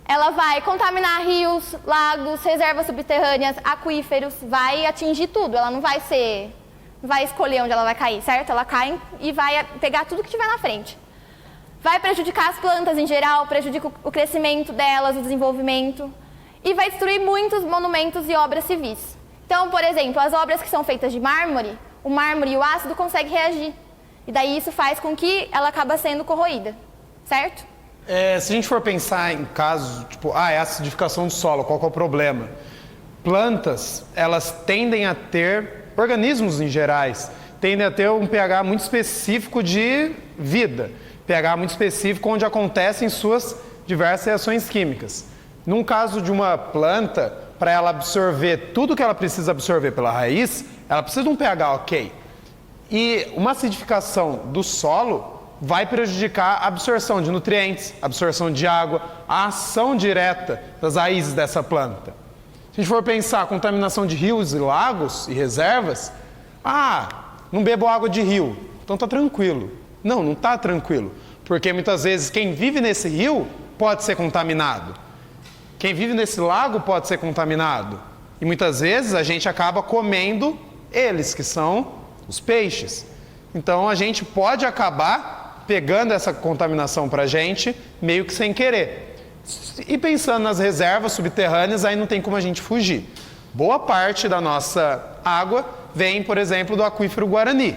Ela vai contaminar rios, lagos, reservas subterrâneas, aquíferos, vai atingir tudo. Ela não vai escolher onde ela vai cair, certo? Ela cai e vai pegar tudo que tiver na frente. Vai prejudicar as plantas em geral, prejudica o crescimento delas, o desenvolvimento. E vai destruir muitos monumentos e obras civis. Então, por exemplo, as obras que são feitas de mármore, o mármore e o ácido conseguem reagir. E daí isso faz com que ela acabe sendo corroída, certo? Se a gente for pensar em casos, tipo, é acidificação do solo, qual que é o problema? Plantas, elas tendem a ter, organismos em gerais, tendem a ter um pH muito específico de vida. pH muito específico onde acontecem suas diversas reações químicas. Num caso de uma planta, para ela absorver tudo que ela precisa absorver pela raiz, ela precisa de um pH ok. E uma acidificação do solo vai prejudicar a absorção de nutrientes, a absorção de água, a ação direta das raízes dessa planta. Se a gente for pensar a contaminação de rios e lagos e reservas, não bebo água de rio, então tá tranquilo. Não, não tá tranquilo, porque muitas vezes quem vive nesse rio pode ser contaminado. Quem vive nesse lago pode ser contaminado. E muitas vezes a gente acaba comendo eles, que são os peixes. Então a gente pode acabar pegando essa contaminação para a gente meio que sem querer. E pensando nas reservas subterrâneas, aí não tem como a gente fugir. Boa parte da nossa água vem, por exemplo, do aquífero Guarani.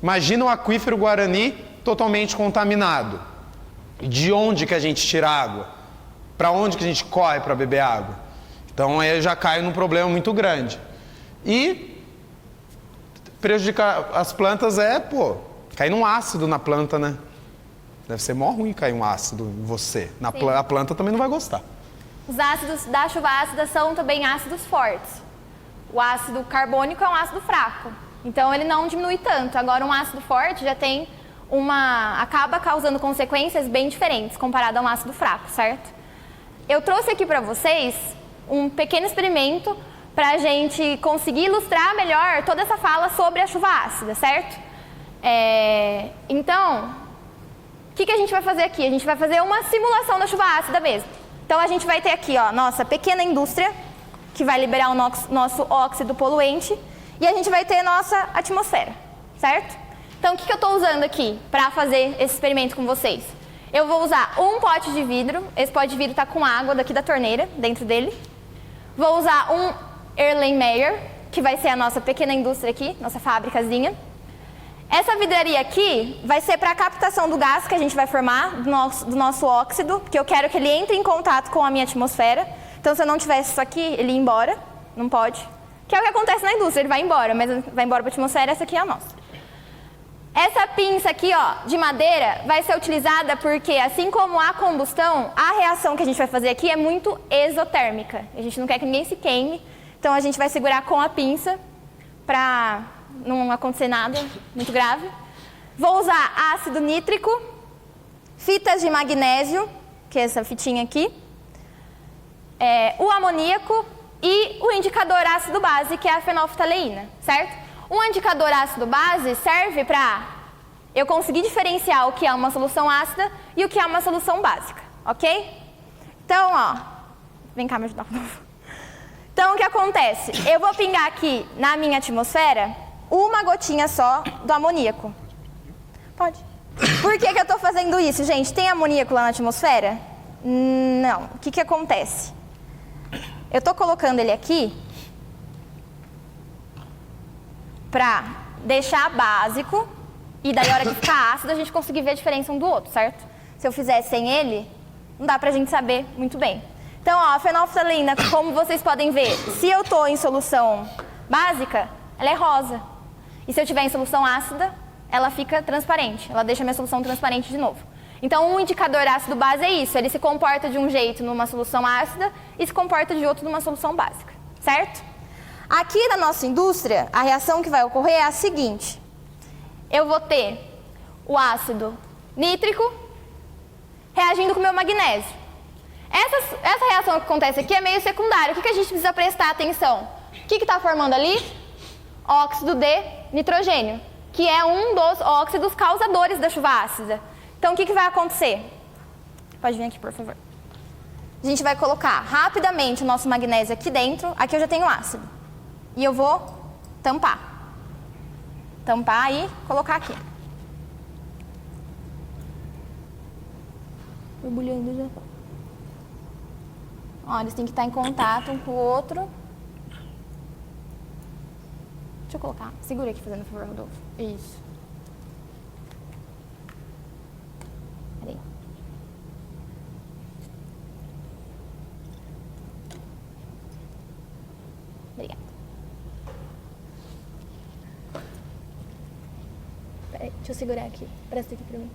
Imagina o aquífero Guarani totalmente contaminado. De onde que a gente tira água? Para onde que a gente corre para beber água? Então aí eu já caio num problema muito grande. E prejudicar as plantas cair num ácido na planta, né? Deve ser mó ruim cair um ácido em você. A planta também não vai gostar. Os ácidos da chuva ácida são também ácidos fortes. O ácido carbônico é um ácido fraco, então ele não diminui tanto. Agora, um ácido forte já tem acaba causando consequências bem diferentes comparado a um ácido fraco, certo? Eu trouxe aqui para vocês um pequeno experimento para a gente conseguir ilustrar melhor toda essa fala sobre a chuva ácida, certo? Então, o que a gente vai fazer aqui? A gente vai fazer uma simulação da chuva ácida mesmo. Então, a gente vai ter aqui, ó, nossa pequena indústria, que vai liberar o nosso óxido poluente, e a gente vai ter nossa atmosfera, certo? Então, o que eu estou usando aqui para fazer esse experimento com vocês? Eu vou usar um pote de vidro, esse pote de vidro está com água daqui da torneira, dentro dele. Vou usar um Erlenmeyer, que vai ser a nossa pequena indústria aqui, nossa fábricazinha. Essa vidraria aqui vai ser para a captação do gás que a gente vai formar, do nosso óxido, porque eu quero que ele entre em contato com a minha atmosfera. Então, se eu não tivesse isso aqui, ele ia embora, não pode. Que é o que acontece na indústria, ele vai embora, mas vai embora para a atmosfera, essa aqui é a nossa. Essa pinça aqui, ó, de madeira, vai ser utilizada porque, assim como a combustão, a reação que a gente vai fazer aqui é muito exotérmica. A gente não quer que ninguém se queime, então a gente vai segurar com a pinça para não acontecer nada muito grave. Vou usar ácido nítrico, fitas de magnésio, que é essa fitinha aqui, o amoníaco e o indicador ácido-base, que é a fenolftaleína, certo? Um indicador ácido-base serve para eu conseguir diferenciar o que é uma solução ácida e o que é uma solução básica, ok? Então, ó, vem cá me ajudar. Então, o que acontece? Eu vou pingar aqui na minha atmosfera uma gotinha só do amoníaco. Pode. Por que eu estou fazendo isso, gente? Tem amoníaco lá na atmosfera? Não. O que acontece? Eu estou colocando ele aqui para deixar básico e daí, a hora que ficar ácido, a gente conseguir ver a diferença um do outro, certo? Se eu fizer sem ele, não dá pra gente saber muito bem. Então, ó, a fenolftaleína, como vocês podem ver, se eu estou em solução básica, ela é rosa. E se eu estiver em solução ácida, ela fica transparente. Ela deixa a minha solução transparente de novo. Então, um indicador ácido-base é isso. Ele se comporta de um jeito numa solução ácida e se comporta de outro numa solução básica, certo? Aqui na nossa indústria, a reação que vai ocorrer é a seguinte. Eu vou ter o ácido nítrico reagindo com o meu magnésio. Essa reação que acontece aqui é meio secundária. O que a gente precisa prestar atenção? O que está formando ali? Óxido de nitrogênio, que é um dos óxidos causadores da chuva ácida. Então, o que vai acontecer? Pode vir aqui, por favor. A gente vai colocar rapidamente o nosso magnésio aqui dentro. Aqui eu já tenho ácido. E eu vou tampar. Tampar e colocar aqui. Borbulhando já. Ó, eles têm que estar em contato um com o outro. Deixa eu colocar. Segura aqui, fazendo favor, Rodolfo. Isso. Peraí. Obrigada. Peraí, deixa eu segurar aqui. Presta aqui pra mim.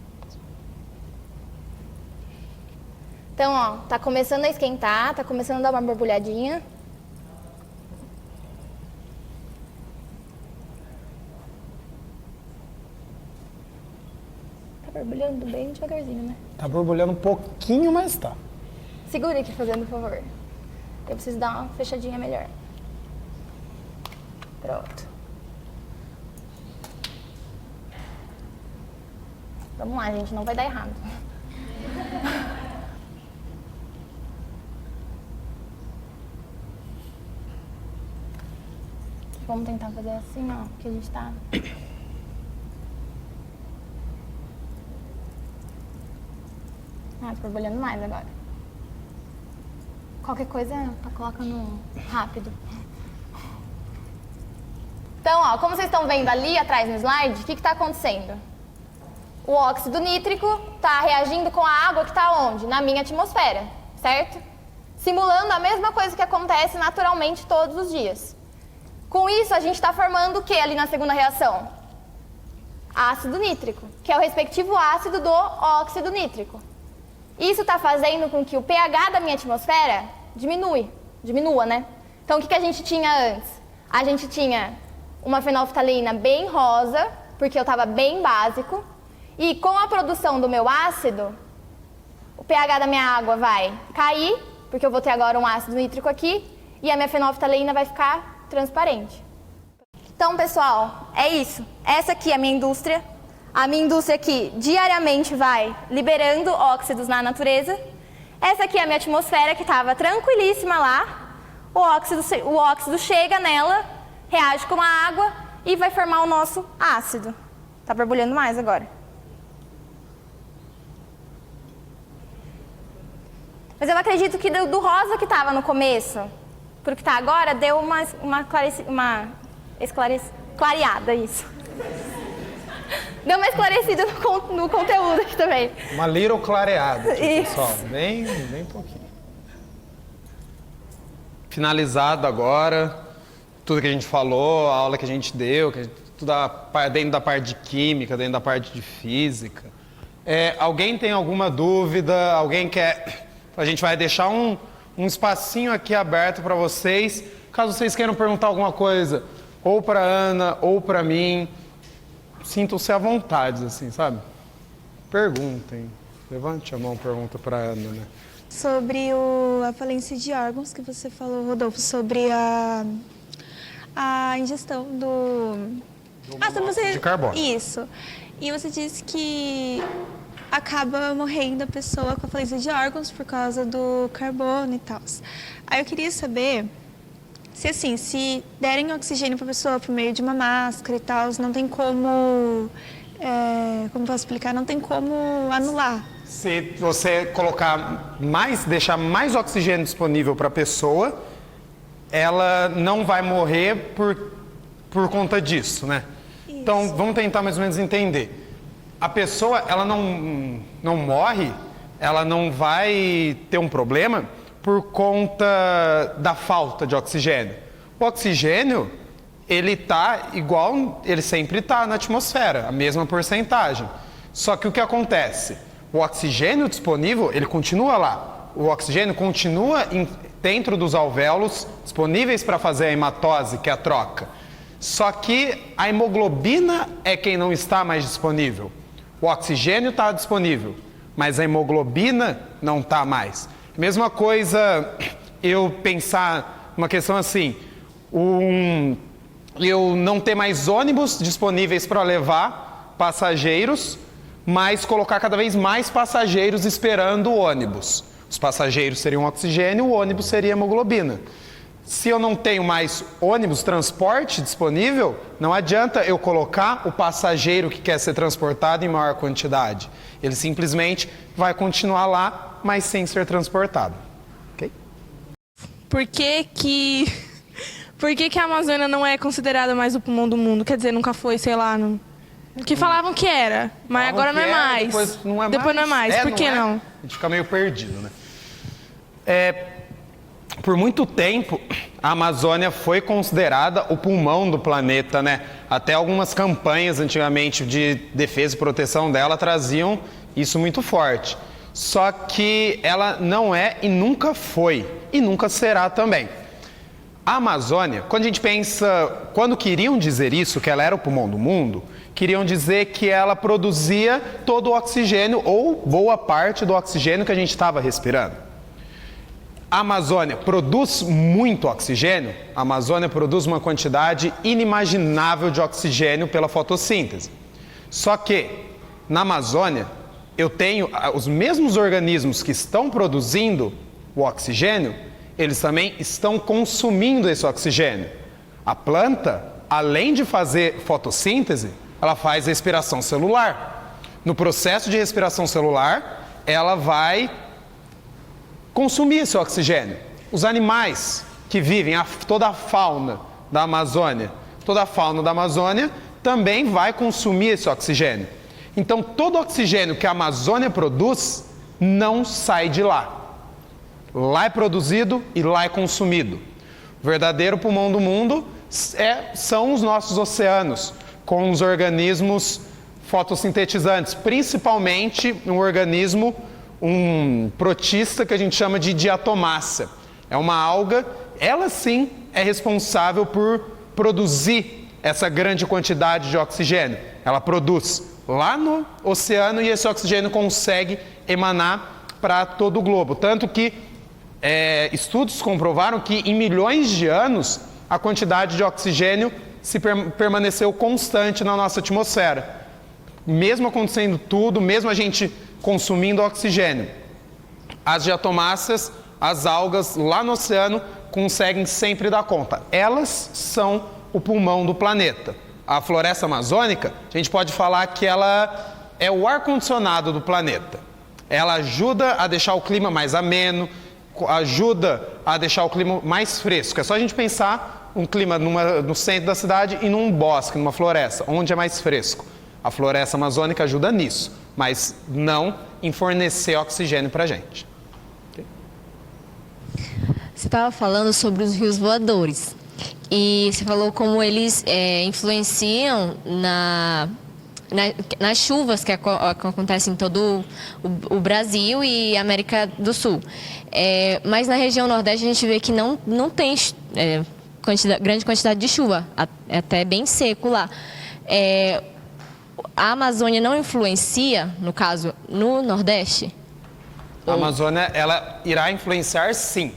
Então, ó, tá começando a esquentar, tá começando a dar uma borbulhadinha. Tá borbulhando bem devagarzinho, né? Tá borbulhando um pouquinho, mas tá. Segura aqui, fazendo favor. Eu preciso dar uma fechadinha melhor. Pronto. Vamos lá, gente, não vai dar errado. Vamos tentar fazer assim, ó, que a gente tá... Ah, tô borbulhando mais agora. Qualquer coisa, coloca no rápido. Então, ó, como vocês estão vendo ali atrás no slide, o que está acontecendo? O óxido nítrico está reagindo com a água que está onde? Na minha atmosfera, certo? Simulando a mesma coisa que acontece naturalmente todos os dias. Com isso, a gente está formando o que ali na segunda reação? ácido nítrico, que é o respectivo ácido do óxido nítrico. Isso está fazendo com que o pH da minha atmosfera diminua, né? Então, o que a gente tinha antes? A gente tinha uma fenolftaleína bem rosa, porque eu estava bem básico, e com a produção do meu ácido, o pH da minha água vai cair, porque eu vou ter agora um ácido nítrico aqui, e a minha fenolftaleína vai ficar transparente. Então, pessoal, é isso. Essa aqui é a minha indústria. A minha indústria aqui diariamente vai liberando óxidos na natureza. Essa aqui é a minha atmosfera, que estava tranquilíssima lá. O óxido chega nela, reage com a água e vai formar o nosso ácido. Está borbulhando mais agora. Mas eu acredito que do rosa que estava no começo para o que está agora, deu clareada isso. Deu uma esclarecida no conteúdo aqui também. Uma little clareada, aqui, pessoal. Bem pouquinho. Finalizado agora, tudo que a gente falou, a aula que a gente deu, tudo dentro da parte de química, dentro da parte de física. Alguém tem alguma dúvida? Alguém quer... A gente vai deixar um espacinho aqui aberto para vocês, caso vocês queiram perguntar alguma coisa, ou para Ana, ou para mim. Sintam-se à vontade, assim, sabe? Perguntem. Levante a mão, pergunta para Ana, né? Sobre a falência de órgãos que você falou, Rodolfo, sobre a ingestão do monóxido de carbono. Isso. E você disse que acaba morrendo a pessoa com a falência de órgãos por causa do carbono e tal. Aí eu queria saber se, assim, se derem oxigênio para a pessoa por meio de uma máscara e tal, não tem como, como posso explicar, não tem como anular. Se você deixar mais oxigênio disponível para a pessoa, ela não vai morrer por conta disso, né? Isso. Então, vamos tentar mais ou menos entender. A pessoa, ela não morre, ela não vai ter um problema por conta da falta de oxigênio. O oxigênio, ele tá igual, ele sempre está na atmosfera, a mesma porcentagem. Só que o que acontece? O oxigênio disponível, ele continua lá. O oxigênio continua dentro dos alvéolos, disponíveis para fazer a hematose, que é a troca. Só que a hemoglobina é quem não está mais disponível. O oxigênio está disponível, mas a hemoglobina não está mais. Mesma coisa eu pensar uma questão assim, eu não ter mais ônibus disponíveis para levar passageiros, mas colocar cada vez mais passageiros esperando o ônibus. Os passageiros seriam oxigênio, o ônibus seria hemoglobina. Se eu não tenho mais ônibus, transporte disponível, não adianta eu colocar o passageiro que quer ser transportado em maior quantidade. Ele simplesmente vai continuar lá, mas sem ser transportado. Ok? Por que a Amazônia não é considerada mais o pulmão do mundo? Quer dizer, nunca foi, sei lá, que falavam que era, mas agora não é mais. Depois não é mais. Por que não? A gente fica meio perdido, né? Por muito tempo, a Amazônia foi considerada o pulmão do planeta, né? Até algumas campanhas antigamente de defesa e proteção dela traziam isso muito forte. Só que ela não é e nunca foi, e nunca será também. A Amazônia, quando a gente pensa, quando queriam dizer isso, que ela era o pulmão do mundo, queriam dizer que ela produzia todo o oxigênio ou boa parte do oxigênio que a gente estava respirando. A Amazônia produz muito oxigênio, a Amazônia produz uma quantidade inimaginável de oxigênio pela fotossíntese. Só que, na Amazônia, eu tenho os mesmos organismos que estão produzindo o oxigênio, eles também estão consumindo esse oxigênio. A planta, além de fazer fotossíntese, ela faz respiração celular. No processo de respiração celular, ela vai consumir esse oxigênio. Os animais que vivem, toda a fauna da Amazônia também vai consumir esse oxigênio. Então, todo o oxigênio que a Amazônia produz não sai de lá. Lá é produzido e lá é consumido. O verdadeiro pulmão do mundo são os nossos oceanos, com os organismos fotossintetizantes, principalmente um organismo, um protista que a gente chama de diatomácea. É uma alga, ela sim é responsável por produzir essa grande quantidade de oxigênio. Ela produz lá no oceano e esse oxigênio consegue emanar para todo o globo. Tanto que estudos comprovaram que em milhões de anos a quantidade de oxigênio permaneceu constante na nossa atmosfera. Mesmo acontecendo tudo, mesmo a gente consumindo oxigênio, as diatomáceas, as algas lá no oceano conseguem sempre dar conta. Elas são o pulmão do planeta. A floresta amazônica, a gente pode falar que ela é o ar-condicionado do planeta. Ela ajuda a deixar o clima mais ameno, ajuda a deixar o clima mais fresco. É só a gente pensar um clima no centro da cidade e num bosque, numa floresta, onde é mais fresco. A floresta amazônica ajuda nisso, mas não em fornecer oxigênio para a gente. Okay? Você estava falando sobre os rios voadores e você falou como eles influenciam nas chuvas que acontecem em todo o Brasil e América do Sul. Mas na região Nordeste a gente vê que não tem grande quantidade de chuva, é até bem seco lá. A Amazônia não influencia, no caso, no Nordeste? A Amazônia, ela irá influenciar sim.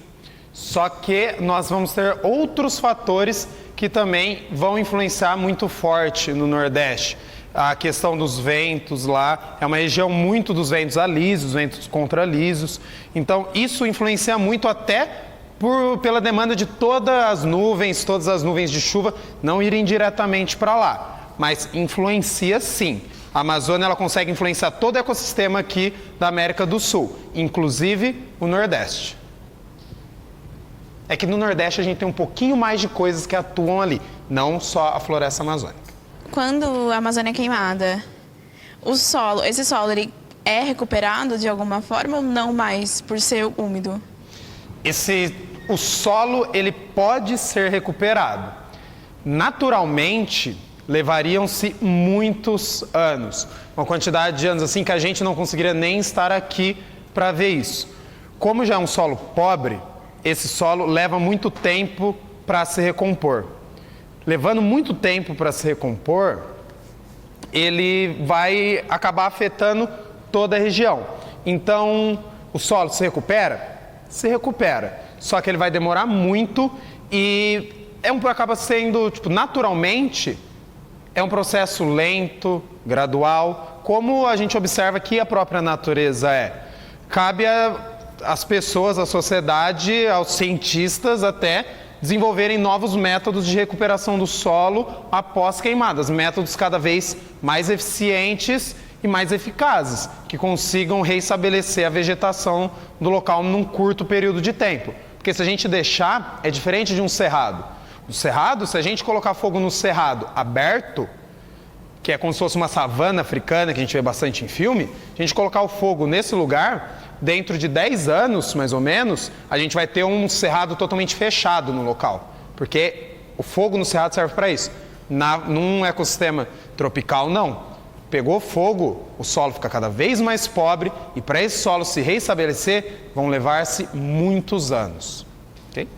Só que nós vamos ter outros fatores que também vão influenciar muito forte no Nordeste. A questão dos ventos lá, é uma região muito dos ventos alisos, ventos contralisos. Então, isso influencia muito até pela demanda de todas as nuvens de chuva não irem diretamente para lá. Mas influencia sim. A Amazônia ela consegue influenciar todo o ecossistema aqui da América do Sul, inclusive o Nordeste. É que no Nordeste a gente tem um pouquinho mais de coisas que atuam ali, não só a floresta amazônica. Quando a Amazônia é queimada, esse solo ele é recuperado de alguma forma ou não mais por ser úmido? O solo ele pode ser recuperado. Naturalmente, levariam-se muitos anos. Uma quantidade de anos assim que a gente não conseguiria nem estar aqui para ver isso. Como já é um solo pobre, esse solo leva muito tempo para se recompor. Levando muito tempo para se recompor, ele vai acabar afetando toda a região. Então, o solo se recupera? Se recupera. Só que ele vai demorar muito e acaba sendo, naturalmente, é um processo lento, gradual, como a gente observa que a própria natureza é. Cabe às pessoas, à sociedade, aos cientistas até desenvolverem novos métodos de recuperação do solo após queimadas, métodos cada vez mais eficientes e mais eficazes, que consigam reestabelecer a vegetação do local num curto período de tempo. Porque se a gente deixar, é diferente de um cerrado. O cerrado, se a gente colocar fogo no cerrado aberto, que é como se fosse uma savana africana, que a gente vê bastante em filme, a gente colocar o fogo nesse lugar, dentro de 10 anos, mais ou menos, a gente vai ter um cerrado totalmente fechado no local. Porque o fogo no cerrado serve para isso. Num ecossistema tropical, não. Pegou fogo, o solo fica cada vez mais pobre e para esse solo se reestabelecer, vão levar-se muitos anos. Ok?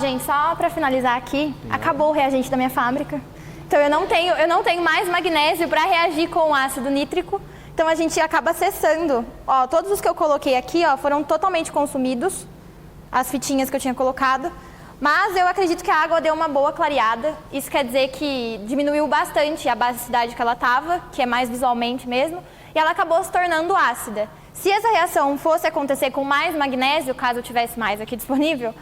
Gente, só para finalizar aqui, acabou o reagente da minha fábrica. Então eu não tenho mais magnésio para reagir com o ácido nítrico. Então a gente acaba cessando. Todos os que eu coloquei aqui, foram totalmente consumidos, as fitinhas que eu tinha colocado. Mas eu acredito que a água deu uma boa clareada. Isso quer dizer que diminuiu bastante a basicidade que ela estava, que é mais visualmente mesmo, e ela acabou se tornando ácida. Se essa reação fosse acontecer com mais magnésio, caso eu tivesse mais aqui disponível,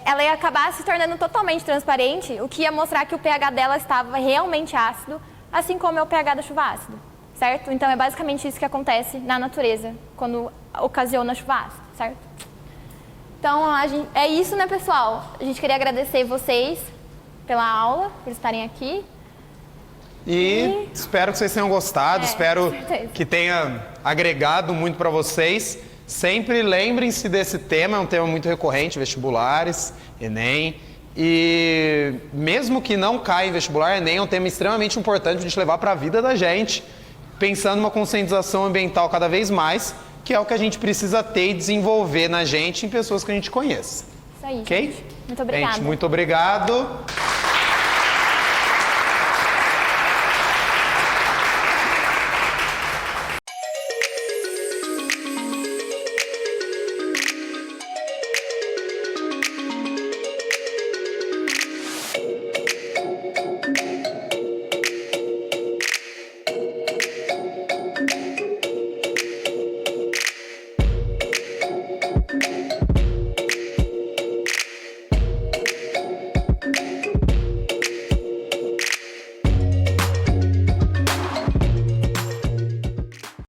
ela ia acabar se tornando totalmente transparente, o que ia mostrar que o pH dela estava realmente ácido, assim como é o pH da chuva ácida, certo? Então é basicamente isso que acontece na natureza, quando ocasiona a chuva ácida, certo? Então é isso, né, pessoal? A gente queria agradecer vocês pela aula, por estarem aqui. E espero que vocês tenham gostado, espero que tenha agregado muito para vocês. Sempre lembrem-se desse tema, é um tema muito recorrente, vestibulares, Enem, E mesmo que não caia em vestibular, Enem é um tema extremamente importante para a gente levar para a vida da gente, pensando numa conscientização ambiental cada vez mais, que é o que a gente precisa ter e desenvolver na gente em pessoas que a gente conhece. Isso aí, Ok? gente. Muito obrigada. Gente, muito obrigado.